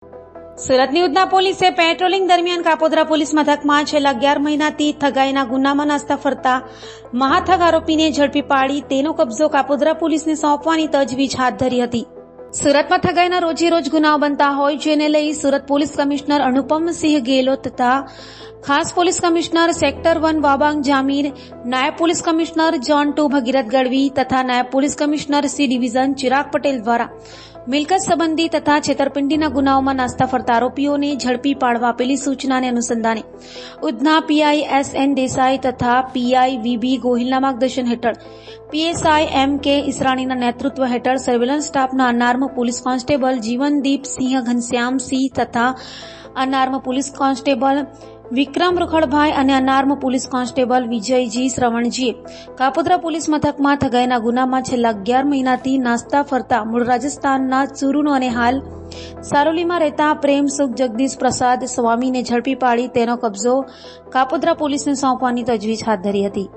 સુરતની ઉધના પોલીસે પેટ્રોલિંગ દરમિયાન કાપોદ્રા પોલીસ મથકમાં છેલ્લા 11 મહિનાથી થગાઈના ગુનામાં નાસ્તા ફરતા મહાથગ આરોપીને ઝડપી પાડી તેનો કબજો કાપોદ્રા પોલીસને સોંપવાની તજવીજ હાથ ધરી હતી। સુરતમાં થગાઈના રોજે રોજ ગુનાઓ બનતા હોય જેને લઈ સુરત પોલીસ કમિશનર અનુપમસિંહ ગેહલોત તથા ખાસ police commissioner sector 1 Wabang Jamir, નાયબ પોલીસ કમિશનર ઝોન 2 ભગીરથ ગઢવી તથા નાયબ police commissioner C division Chirag Patel દ્વારા મિલકત સંબંધી તથા છેતરપિંડીના ગુનાઓમાં નાસ્તા ફરતા આરોપીઓને ઝડપી પાડવા આપેલી સૂચનાને અનુસંધાને ઉધના પીઆઈ એસએન દેસાઈ તથા પીઆઈ વીબી ગોહિલના માર્ગદર્શન હેઠળ પીએસઆઈ એમ કે ઈસરાણીના નેતૃત્વ હેઠળ સર્વેલન્સ સ્ટાફના unarmed police constable Jivandeepsinh Ghanshyamsinh તથા unarmed police constable Vikram Rukhadbhai અને અનાર્મ પોલીસ કોન્સ્ટેબલ વિજયજી શ્રવણજીએ કાપોદ્રા પોલીસ મથકમાં થગાઈના ગુનામાં છેલ્લા 11 મહિનાથી નાસ્તા ફરતા મૂળ રાજસ્થાનના ચુરુનો અને હાલ સારોલીમાં રહેતા પ્રેમ સુખ જગદીશ પ્રસાદ સ્વામીને ઝડપી પાડી તેનો કબજો કાપોદ્રા પોલીસને સોંપવાની તજવીજ હાથ ધરી હતી।